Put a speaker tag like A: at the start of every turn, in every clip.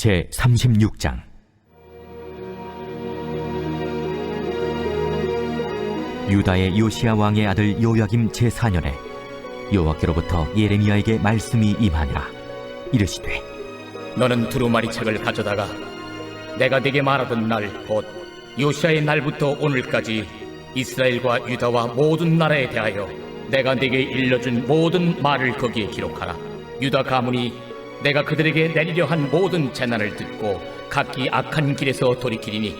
A: 제36장. 유다의 요시야 왕의 아들 요야김 제4년에 여호와께로부터 예레미야에게 말씀이 임하니라. 이르시되,
B: 너는 두루마리 책을 가져다가 내가 네게 말하던 날 곧 요시야의 날부터 오늘까지 이스라엘과 유다와 모든 나라에 대하여 내가 네게 일러준 모든 말을 거기에 기록하라. 유다 가문이 내가 그들에게 내리려 한 모든 재난을 듣고 각기 악한 길에서 돌이키리니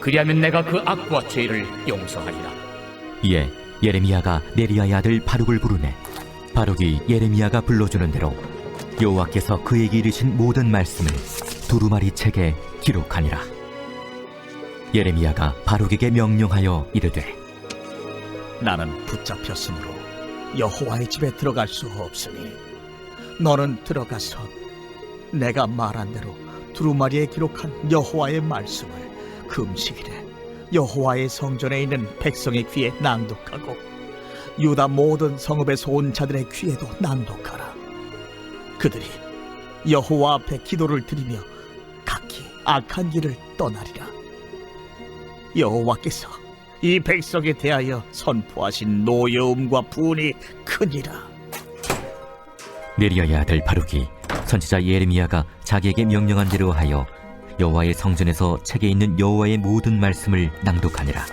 B: 그리하면 내가 그 악과 죄를 용서하리라.
A: 이에 예레미야가 네리야의 아들 바룩을 부르매 바룩이 예레미야가 불러주는 대로 여호와께서 그에게 이르신 모든 말씀을 두루마리 책에 기록하니라. 예레미야가 바룩에게 명령하여 이르되,
C: 나는 붙잡혔으므로 여호와의 집에 들어갈 수 없으니 너는 들어가서 내가 말한 대로 두루마리에 기록한 여호와의 말씀을 금식일에 여호와의 성전에 있는 백성의 귀에 낭독하고 유다 모든 성읍에서 온 자들의 귀에도 낭독하라. 그들이 여호와 앞에 기도를 드리며 각기 악한 길을 떠나리라. 여호와께서 이 백성에 대하여 선포하신 노여움과 분이 크니라.
A: 네리야의 아들 바룩이 선지자 예레미야가 자기에게 명령한 대로 하여 여호와의 성전에서 책에 있는 여호와의 모든 말씀을 낭독하니라.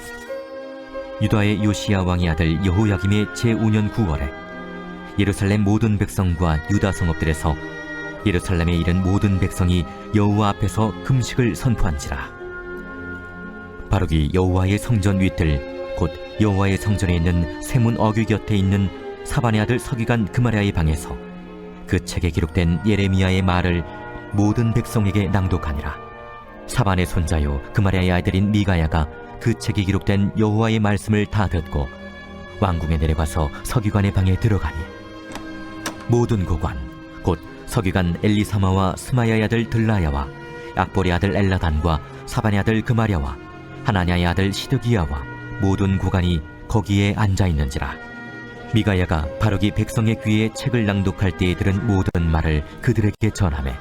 A: 유다의 요시야 왕의 아들 여호야김의 제5년 9월에 예루살렘 모든 백성과 유다 성읍들에서 예루살렘에 이른 모든 백성이 여호와 앞에서 금식을 선포한지라. 바룩이 여호와의 성전 윗들 곧 여호와의 성전에 있는 세문 어귀 곁에 있는 사반의 아들 서기관 그마랴의 방에서 그 책에 기록된 예레미야의 말을 모든 백성에게 낭독하니라. 사반의 손자요 그마랴의 아들인 미가야가 그 책에 기록된 여호와의 말씀을 다 듣고 왕궁에 내려가서 서기관의 방에 들어가니 모든 고관 곧 서기관 엘리사마와 스마야의 아들 들라야와 악볼의 아들 엘라단과 사반의 아들 그마랴와 하나냐의 아들 시드기야와 모든 고관이 거기에 앉아있는지라. 미가야가 바룩이 백성의 귀에 책을 낭독할 때에 들은 모든 말을 그들에게 전하매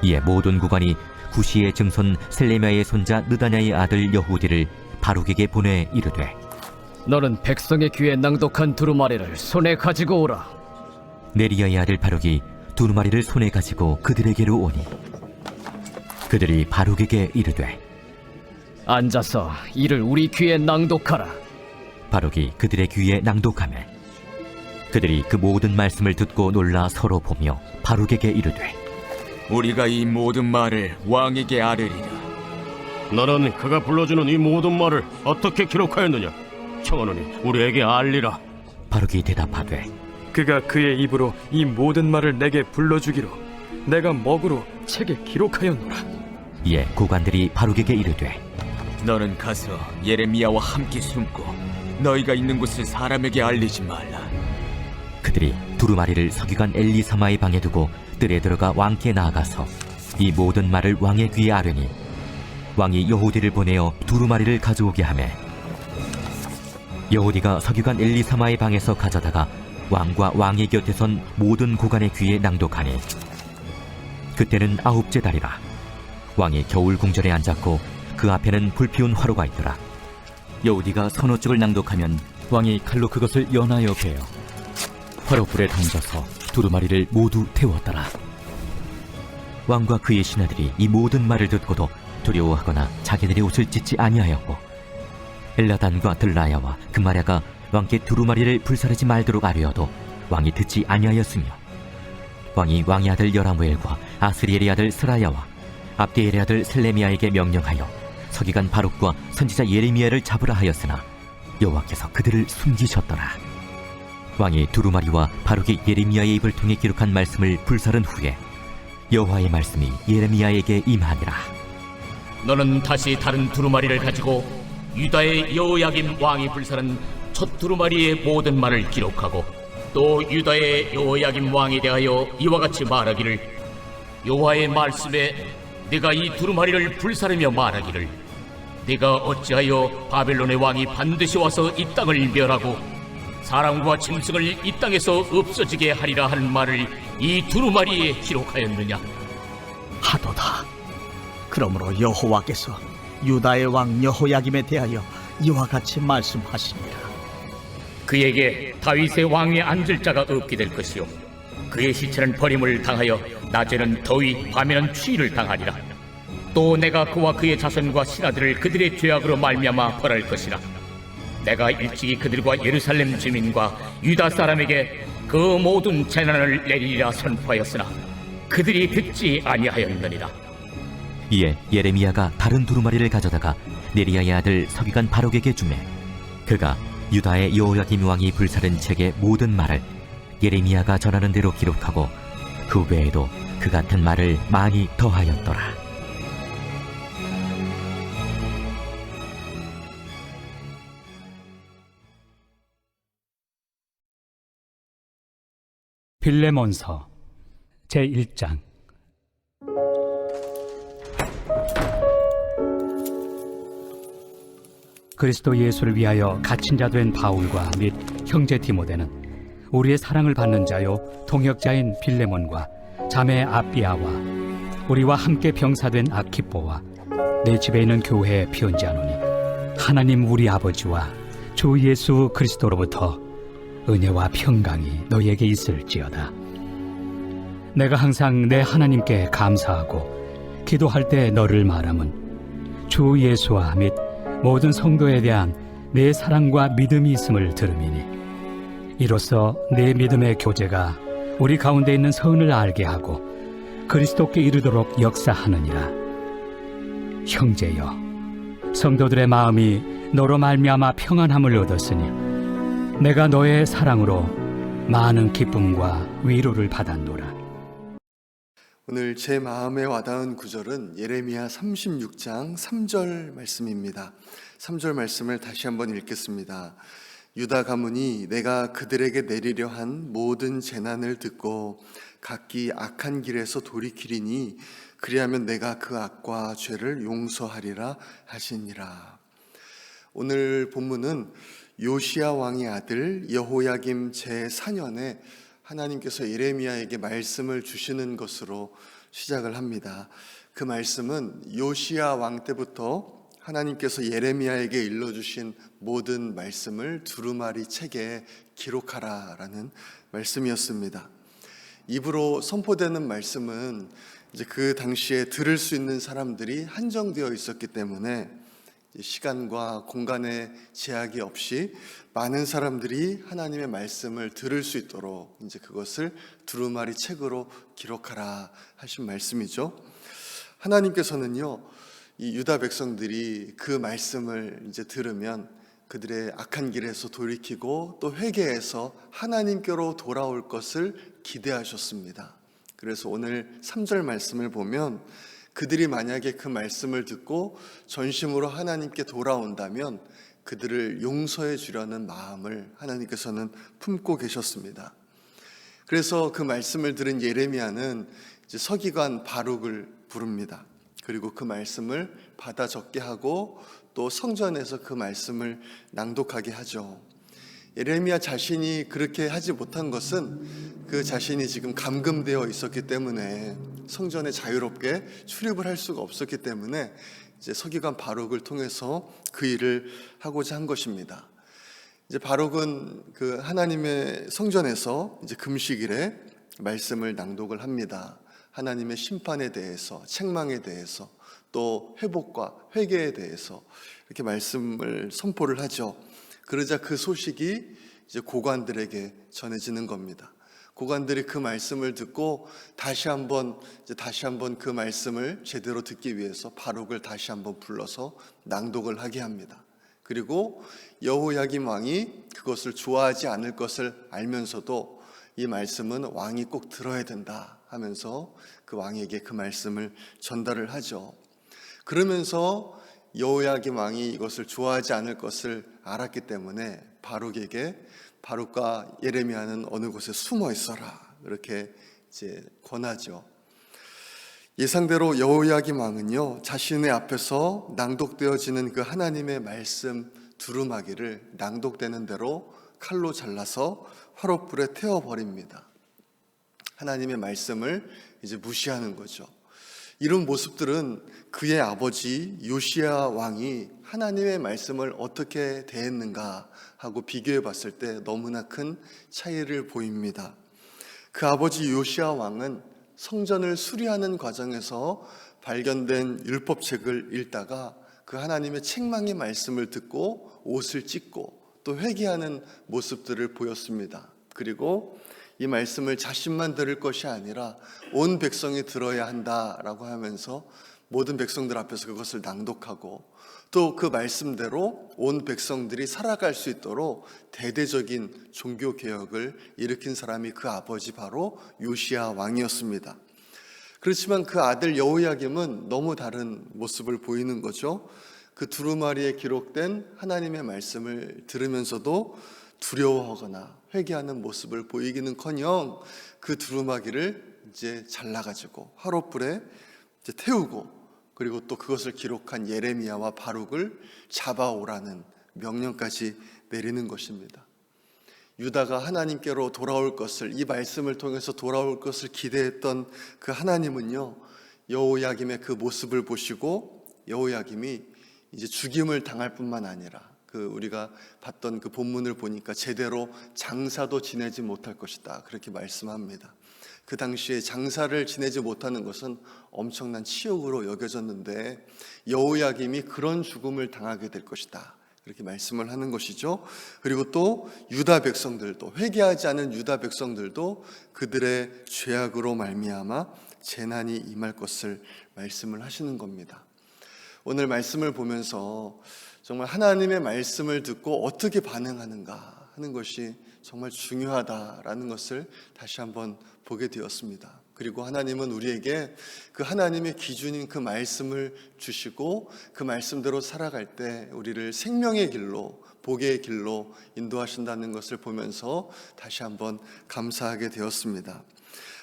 A: 이에 모든 고관이 구시의 증손 셀레미야의 손자 느다냐의 아들 여후디를 바룩에게 보내 이르되,
D: 너는 백성의 귀에 낭독한 두루마리를 손에 가지고 오라.
A: 네리야의 아들 바룩이 두루마리를 손에 가지고 그들에게로 오니 그들이 바룩에게 이르되,
D: 앉아서 이를 우리 귀에 낭독하라.
A: 바룩이 그들의 귀에 낭독하매 그들이 그 모든 말씀을 듣고 놀라 서로 보며 바룩에게 이르되,
E: 우리가 이 모든 말을 왕에게 아뢰리라.
F: 너는 그가 불러주는 이 모든 말을 어떻게 기록하였느냐? 청하노니 우리에게 알리라.
A: 바룩이 대답하되,
G: 그가 그의 입으로 이 모든 말을 내게 불러주기로 내가 먹으로 책에 기록하였노라.
A: 이에 고관들이 바룩에게 이르되,
E: 너는 가서 예레미야와 함께 숨고 너희가 있는 곳을 사람에게 알리지 말라.
A: 그들이 두루마리를 서기관 엘리사마의 방에 두고 뜰에 들어가 왕께 나아가서 이 모든 말을 왕의 귀에 아뢰니 왕이 여호디를 보내어 두루마리를 가져오게 하매 여호디가 서기관 엘리사마의 방에서 가져다가 왕과 왕의 곁에 선 모든 고관의 귀에 낭독하니 그때는 9째 달이라. 왕이 겨울 궁전에 앉았고 그 앞에는 불피운 화로가 있더라. 여호디가 선호쪽을 낭독하면 왕이 칼로 그것을 연하여 베어 화로불에 던져서 두루마리를 모두 태웠더라. 왕과 그의 신하들이 이 모든 말을 듣고도 두려워하거나 자기들의 옷을 찢지 아니하였고 엘라단과 들라야와 그마랴가 왕께 두루마리를 불살하지 말도록 아뢰어도 왕이 듣지 아니하였으며 왕이 왕의 아들 여라무엘과 아스리엘의 아들 스라야와 압디엘의 아들 셀레미야에게 명령하여 서기관 바룩과 선지자 예레미야를 잡으라 하였으나 여호와께서 그들을 숨기셨더라. 왕이 두루마리와 바룩이 예레미야의 입을 통해 기록한 말씀을 불살은 후에 여호와의 말씀이 예레미야에게 임하니라.
B: 너는 다시 다른 두루마리를 가지고 유다의 여호야김 왕이 불살은 첫 두루마리의 모든 말을 기록하고 또 유다의 여호야김 왕에 대하여 이와 같이 말하기를, 여호와의 말씀에 네가 이 두루마리를 불사르며 말하기를, 네가 어찌하여 바벨론의 왕이 반드시 와서 이 땅을 멸하고 사람과 짐승을 이 땅에서 없어지게 하리라 하는 말을 이 두루마리에 기록하였느냐?
C: 하도다. 그러므로 여호와께서 유다의 왕 여호야김에 대하여 이와 같이 말씀하시니라.
B: 그에게 다윗의 왕위에 앉을 자가 없게 될 것이요 그의 시체는 버림을 당하여 낮에는 더위 밤에는 추위를 당하리라. 또 내가 그와 그의 자손과 신하들을 그들의 죄악으로 말미암아 벌할 것이라. 내가 일찍이 그들과 예루살렘 주민과 유다 사람에게 그 모든 재난을 내리리라 선포하였으나 그들이 듣지 아니하였느니라.
A: 이에 예레미야가 다른 두루마리를 가져다가 네리야의 아들 서기관 바룩에게 주매 그가 유다의 여호야김 왕이 불살은 책의 모든 말을 예레미야가 전하는 대로 기록하고 그 외에도 그 같은 말을 많이 더하였더라.
H: 빌레몬서 제1장. 그리스도 예수를 위하여 갇힌 자 된 바울과 및 형제 디모데는 우리의 사랑을 받는 자요 동역자인 빌레몬과 자매 아비아와 우리와 함께 병사된 아키뽀와 내 집에 있는 교회에 편지하노니 하나님 우리 아버지와 주 예수 그리스도로부터 은혜와 평강이 너희에게 있을지어다. 내가 항상 내 하나님께 감사하고 기도할 때 너를 말함은 주 예수와 및 모든 성도에 대한 내 사랑과 믿음이 있음을 들음이니 이로써 내 믿음의 교제가 우리 가운데 있는 선을 알게 하고 그리스도께 이르도록 역사하느니라. 형제여, 성도들의 마음이 너로 말미암아 평안함을 얻었으니 내가 너의 사랑으로 많은 기쁨과 위로를 받았노라.
I: 오늘 제 마음에 와닿은 구절은 예레미야 36장 3절 말씀입니다. 3절 말씀을 다시 한번 읽겠습니다. 유다 가문이 내가 그들에게 내리려 한 모든 재난을 듣고 각기 악한 길에서 돌이키리니 그리하면 내가 그 악과 죄를 용서하리라 하시니라. 오늘 본문은 요시야 왕의 아들 여호야김 제4년에 하나님께서 예레미야에게 말씀을 주시는 것으로 시작을 합니다. 그 말씀은 요시야 왕 때부터 하나님께서 예레미야에게 일러주신 모든 말씀을 두루마리 책에 기록하라라는 말씀이었습니다. 입으로 선포되는 말씀은 이제 그 당시에 들을 수 있는 사람들이 한정되어 있었기 때문에 시간과 공간의 제약이 없이 많은 사람들이 하나님의 말씀을 들을 수 있도록 이제 그것을 두루마리 책으로 기록하라 하신 말씀이죠. 하나님께서는요, 이 유다 백성들이 그 말씀을 이제 들으면 그들의 악한 길에서 돌이키고 또 회개해서 하나님께로 돌아올 것을 기대하셨습니다. 그래서 오늘 3절 말씀을 보면 그들이 만약에 그 말씀을 듣고 전심으로 하나님께 돌아온다면 그들을 용서해 주려는 마음을 하나님께서는 품고 계셨습니다. 그래서 그 말씀을 들은 예레미야는 이제 서기관 바룩을 부릅니다. 그리고 그 말씀을 받아 적게 하고 또 성전에서 그 말씀을 낭독하게 하죠. 예레미야 자신이 그렇게 하지 못한 것은 그 자신이 지금 감금되어 있었기 때문에 성전에 자유롭게 출입을 할 수가 없었기 때문에 이제 서기관 바룩을 통해서 그 일을 하고자 한 것입니다. 이제 바룩은 그 하나님의 성전에서 이제 금식일에 말씀을 낭독을 합니다. 하나님의 심판에 대해서, 책망에 대해서, 또 회복과 회개에 대해서 이렇게 말씀을 선포를 하죠. 그러자 그 소식이 이제 고관들에게 전해지는 겁니다. 고관들이 그 말씀을 듣고 다시 한번 그 말씀을 제대로 듣기 위해서 바룩을 다시 한번 불러서 낭독을 하게 합니다. 그리고 여호야김 왕이 그것을 좋아하지 않을 것을 알면서도 이 말씀은 왕이 꼭 들어야 된다 하면서 그 왕에게 그 말씀을 전달을 하죠. 그러면서 여호야김 왕이 이것을 좋아하지 않을 것을 알았기 때문에 바룩에게 바룩과 예레미야는 어느 곳에 숨어 있어라 이렇게 이제 권하죠. 예상대로 여호야김 왕은요, 자신의 앞에서 낭독되어지는 그 하나님의 말씀 두루마기를 낭독되는 대로 칼로 잘라서 화롯불에 태워버립니다. 하나님의 말씀을 이제 무시하는 거죠. 이런 모습들은 그의 아버지 요시야 왕이 하나님의 말씀을 어떻게 대했는가 하고 비교해 봤을 때 너무나 큰 차이를 보입니다. 그 아버지 요시야 왕은 성전을 수리하는 과정에서 발견된 율법책을 읽다가 그 하나님의 책망의 말씀을 듣고 옷을 찢고 또 회개하는 모습들을 보였습니다. 그리고 이 말씀을 자신만 들을 것이 아니라 온 백성이 들어야 한다라고 하면서 모든 백성들 앞에서 그것을 낭독하고 또 그 말씀대로 온 백성들이 살아갈 수 있도록 대대적인 종교 개혁을 일으킨 사람이 그 아버지 바로 요시야 왕이었습니다. 그렇지만 그 아들 여호야김은 너무 다른 모습을 보이는 거죠. 그 두루마리에 기록된 하나님의 말씀을 들으면서도 두려워하거나 회개하는 모습을 보이기는커녕 그 두루마기를 이제 잘라가지고 화롯불에 이제 태우고 그리고 또 그것을 기록한 예레미야와 바룩을 잡아오라는 명령까지 내리는 것입니다. 유다가 하나님께로 돌아올 것을, 이 말씀을 통해서 돌아올 것을 기대했던 그 하나님은요, 여호야김의 그 모습을 보시고 여호야김이 이제 죽임을 당할 뿐만 아니라 우리가 봤던 그 본문을 보니까 제대로 장사도 지내지 못할 것이다, 그렇게 말씀합니다. 그 당시에 장사를 지내지 못하는 것은 엄청난 치욕으로 여겨졌는데 여호야김이 그런 죽음을 당하게 될 것이다, 그렇게 말씀을 하는 것이죠. 그리고 또 유다 백성들도, 회개하지 않은 유다 백성들도 그들의 죄악으로 말미암아 재난이 임할 것을 말씀을 하시는 겁니다. 오늘 말씀을 보면서 정말 하나님의 말씀을 듣고 어떻게 반응하는가 하는 것이 정말 중요하다라는 것을 다시 한번 보게 되었습니다. 그리고 하나님은 우리에게 그 하나님의 기준인 그 말씀을 주시고 그 말씀대로 살아갈 때 우리를 생명의 길로, 복의 길로 인도하신다는 것을 보면서 다시 한번 감사하게 되었습니다.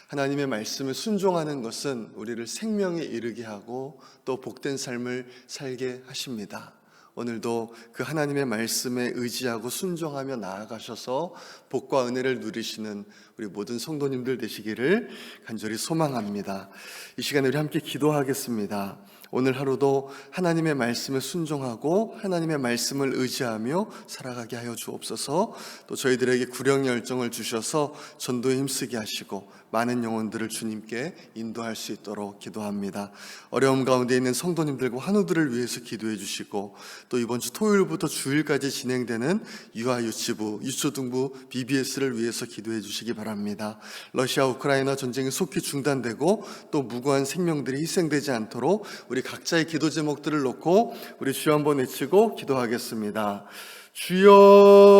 I: 하나님의 말씀을 순종하는 것은 우리를 생명에 이르게 하고 또 복된 삶을 살게 하십니다. 오늘도 그 하나님의 말씀에 의지하고 순종하며 나아가셔서 복과 은혜를 누리시는 우리 모든 성도님들 되시기를 간절히 소망합니다. 이 시간에 우리 함께 기도하겠습니다. 오늘 하루도 하나님의 말씀에 순종하고 하나님의 말씀을 의지하며 살아가게 하여 주옵소서. 또 저희들에게 구령 열정을 주셔서 전도에 힘쓰게 하시고 많은 영혼들을 주님께 인도할 수 있도록 기도합니다. 어려움 가운데 있는 성도님들과 환우들을 위해서 기도해 주시고 또 이번 주 토요일부터 주일까지 진행되는 유아유치부, 유초등부 BBS를 위해서 기도해 주시기 바랍니다. 러시아 우크라이나 전쟁이 속히 중단되고 또 무고한 생명들이 희생되지 않도록 우리 각자의 기도 제목들을 놓고 우리 주여 한번 외치고 기도하겠습니다. 주여